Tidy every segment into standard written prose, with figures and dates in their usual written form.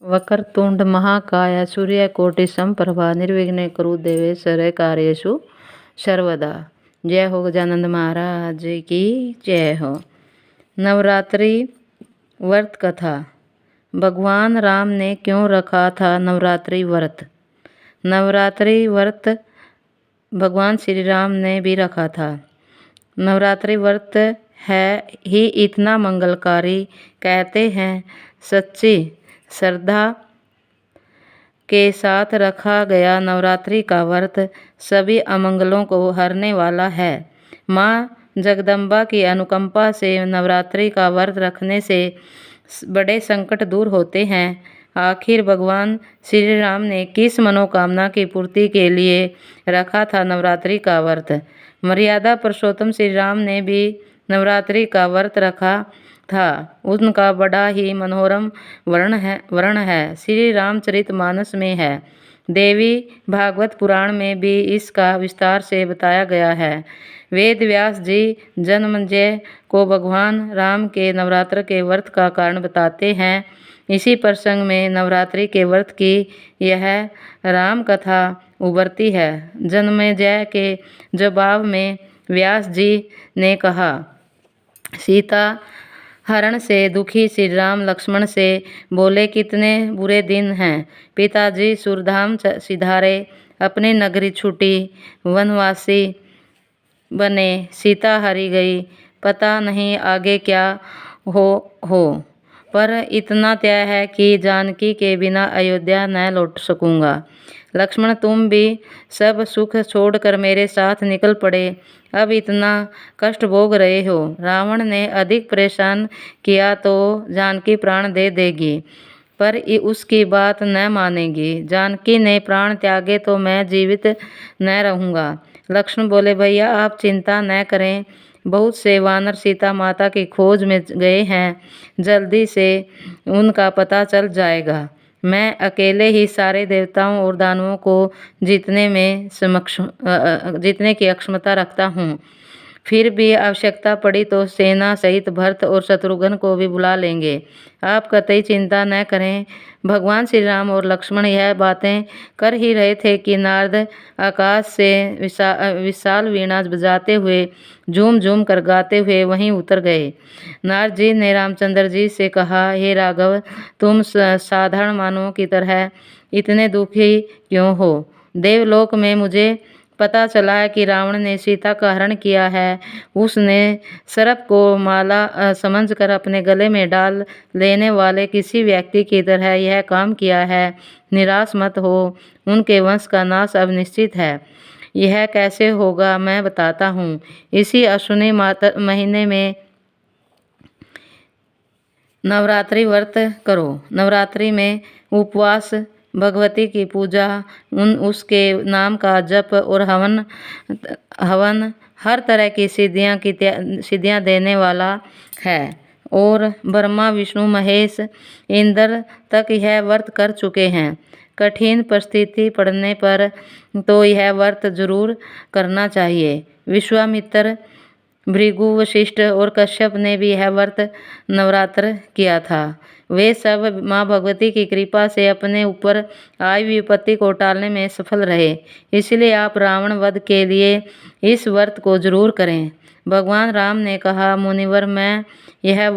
वक्रतुंड महाकाय सूर्यकोटि समप्रभा निर्विघ्न कुरु देवे सर्वकार्येषु सर्वदा। जय हो गजानंद महाराज की जय हो। नवरात्रि व्रत कथा। भगवान राम ने क्यों रखा था नवरात्रि व्रत? नवरात्रि व्रत भगवान श्री राम ने भी रखा था। नवरात्रि व्रत है ही इतना मंगलकारी, कहते हैं सच्ची श्रद्धा के साथ रखा गया नवरात्रि का व्रत सभी अमंगलों को हरने वाला है। माँ जगदम्बा की अनुकंपा से नवरात्रि का व्रत रखने से बड़े संकट दूर होते हैं। आखिर भगवान श्री राम ने किस मनोकामना की पूर्ति के लिए रखा था नवरात्रि का व्रत? मर्यादा पुरुषोत्तम श्री राम ने भी नवरात्रि का व्रत रखा था। उनका बड़ा ही मनोरम वर्ण है श्री रामचरितमानस में है। देवी भागवत पुराण में भी इसका विस्तार से बताया गया है। वेद व्यास जी जन्मेजय को भगवान राम के नवरात्र के व्रत का कारण बताते हैं। इसी प्रसंग में नवरात्रि के व्रत की यह राम कथा उभरती है। जन्मेजय के जवाब में व्यास जी ने कहा, सीता हरण से दुखी श्री राम लक्ष्मण से बोले, कितने बुरे दिन हैं। पिताजी सुरधाम सिधारे, अपनी नगरी छूटी, वनवासी बने, सीता हरी गई, पता नहीं आगे क्या हो। पर इतना तय है कि जानकी के बिना अयोध्या न लौट सकूंगा। लक्ष्मण तुम भी सब सुख छोड़कर मेरे साथ निकल पड़े। अब इतना कष्ट भोग रहे हो। रावण ने अधिक परेशान किया तो जानकी प्राण दे देगी, पर उसकी बात न मानेगी। जानकी ने प्राण त्यागे तो मैं जीवित न रहूँगा। लक्ष्मण बोले, भैया आप चिंता न करें, बहुत से वानर सीता माता की खोज में गए हैं, जल्दी से उनका पता चल जाएगा। मैं अकेले ही सारे देवताओं और दानवों को जीतने की अक्षमता रखता हूँ। फिर भी आवश्यकता पड़ी तो सेना सहित भरत और शत्रुघ्न को भी बुला लेंगे। आप कतई चिंता न करें। भगवान श्री राम और लक्ष्मण यह बातें कर ही रहे थे कि नारद आकाश से विशाल वीणा बजाते हुए झूम झूम कर गाते हुए वहीं उतर गए। नारद जी ने रामचंद्र जी से कहा, हे राघव, तुम साधारण मानवों की तरह इतने दुखी क्यों हो? देवलोक में मुझे पता चला है कि रावण ने सीता का हरण किया है। उसने सर्प को माला समझकर अपने गले में डाल लेने वाले किसी व्यक्ति की तरह यह काम किया है। निराश मत हो, उनके वंश का नाश अब निश्चित है। यह कैसे होगा मैं बताता हूँ। इसी अश्विनी महीने में नवरात्रि व्रत करो। नवरात्रि में उपवास, भगवती की पूजा, उसके नाम का जप और हवन हर तरह की सिद्धियाँ देने वाला है। और ब्रह्मा विष्णु महेश इंद्र तक यह व्रत कर चुके हैं। कठिन परिस्थिति पड़ने पर तो यह व्रत जरूर करना चाहिए। विश्वामित्र, भृगु, वशिष्ठ और कश्यप ने भी यह व्रत नवरात्र किया था। वे सब माँ भगवती की कृपा से अपने ऊपर आई विपत्ति को टालने में सफल रहे। इसलिए आप रावण वध के लिए इस व्रत को जरूर करें। भगवान राम ने कहा, मुनिवर, मैं यह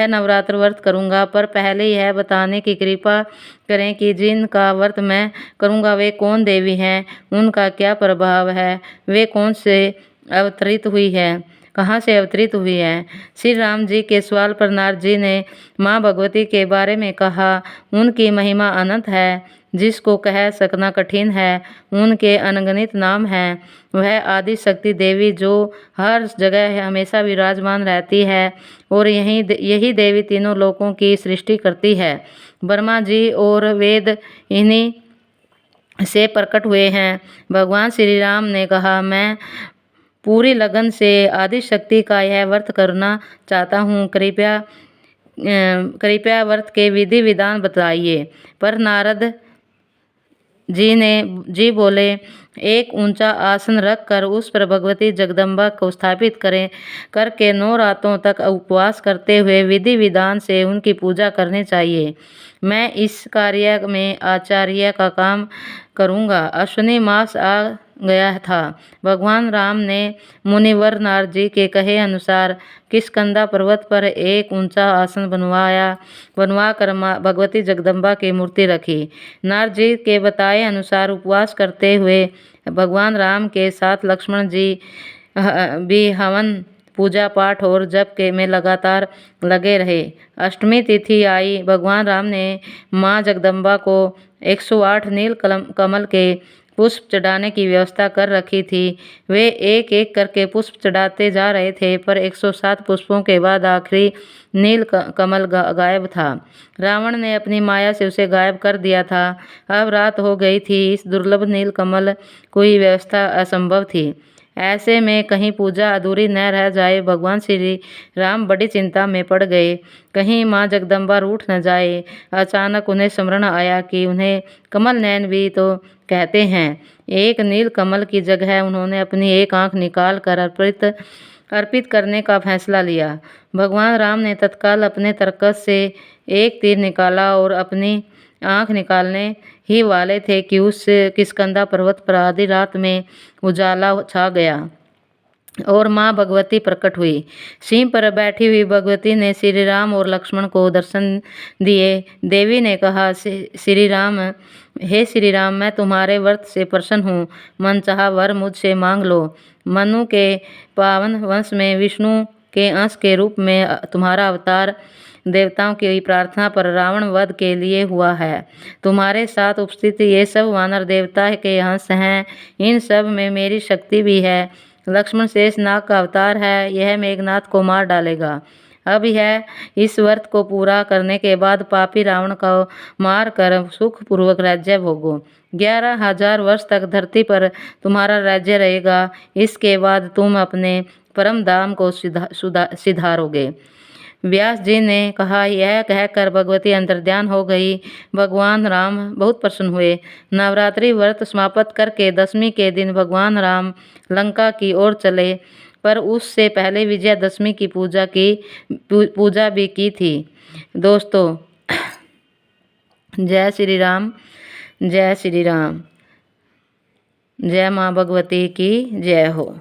नवरात्र व्रत करूँगा, पर पहले यह बताने की कृपा करें कि जिनका व्रत मैं करूँगा वे कौन देवी हैं, उनका क्या प्रभाव है, वे कौन से अवतरित हुई है, कहाँ से अवतरित हुई है। श्री राम जी के सवाल पर नारद जी ने माँ भगवती के बारे में कहा, उनकी महिमा अनंत है, जिसको कह सकना कठिन है। उनके अनगिनत नाम हैं। वह आदि शक्ति देवी जो हर जगह हमेशा विराजमान रहती है और यही देवी तीनों लोकों की सृष्टि करती है। ब्रह्मा जी और वेद इन्हीं से प्रकट हुए हैं। भगवान श्री राम ने कहा, मैं पूरी लगन से आदि शक्ति का यह व्रत करना चाहता हूँ, कृपया व्रत के विधि विधान बताइए। पर नारद जी बोले, एक ऊंचा आसन रखकर उस पर भगवती जगदम्बा को स्थापित करके 9 रातों तक उपवास करते हुए विधि विधान से उनकी पूजा करनी चाहिए। मैं इस कार्य में आचार्य का काम करूँगा। अश्विनी मास आ गया था। भगवान राम ने मुनिवर नारद जी के कहे अनुसार किष्किंधा पर्वत पर एक ऊंचा आसन बनवाकर भगवती जगदम्बा की मूर्ति रखी। नारद जी के बताए अनुसार उपवास करते हुए भगवान राम के साथ लक्ष्मण जी भी हवन पूजा पाठ और जप के में लगातार लगे रहे। अष्टमी तिथि आई। भगवान राम ने माँ जगदम्बा को 108 नील कमल के पुष्प चढ़ाने की व्यवस्था कर रखी थी। वे एक एक करके पुष्प चढ़ाते जा रहे थे, पर 107 पुष्पों के बाद आखिरी नील कमल गायब था। रावण ने अपनी माया से उसे गायब कर दिया था। अब रात हो गई थी। इस दुर्लभ नील कमल की व्यवस्था असंभव थी। ऐसे में कहीं पूजा अधूरी न रह जाए। भगवान श्री राम बड़ी चिंता में पड़ गए, कहीं माँ जगदम्बा रूठ न जाए। अचानक उन्हें स्मरण आया कि उन्हें कमल नयन भी तो कहते हैं। एक नील कमल की जगह उन्होंने अपनी एक आंख निकाल कर अर्पित करने का फैसला लिया। भगवान राम ने तत्काल अपने तरकस से एक तीर निकाला और अपनी आंख निकालने ही वाले थे कि उस किष्किंधा पर्वत पर आधी रात में उजाला छा गया और माँ भगवती प्रकट हुई। सिंह पर बैठी हुई भगवती ने श्री राम और लक्ष्मण को दर्शन दिए। देवी ने कहा, श्री राम, हे श्री राम, मैं तुम्हारे व्रत से प्रसन्न हूँ। मनचाहा वर मुझसे मांग लो। मनु के पावन वंश में विष्णु के अंश के रूप में तुम्हारा अवतार देवताओं की प्रार्थना पर रावण वध के लिए हुआ है। तुम्हारे साथ उपस्थित ये सब वानर देवता के अंश हैं। इन सब में मेरी शक्ति भी है। लक्ष्मण शेष नाग का अवतार है। यह मेघनाथ को मार डालेगा। अब यह इस व्रत को पूरा करने के बाद पापी रावण को मार कर सुख पूर्वक राज्य भोगो। 11,000 वर्ष तक धरती पर तुम्हारा राज्य रहेगा। इसके बाद तुम अपने परम धाम को सिधारोगे। व्यास जी ने कहा। यह कहकर भगवती अंतर्ध्यान हो गई। भगवान राम बहुत प्रसन्न हुए। नवरात्रि व्रत समाप्त करके 10वीं के दिन भगवान राम लंका की ओर चले, पर उससे पहले विजयादशमी की पूजा भी की थी। दोस्तों, जय श्री राम, जय श्री राम, जय माँ भगवती की जय हो।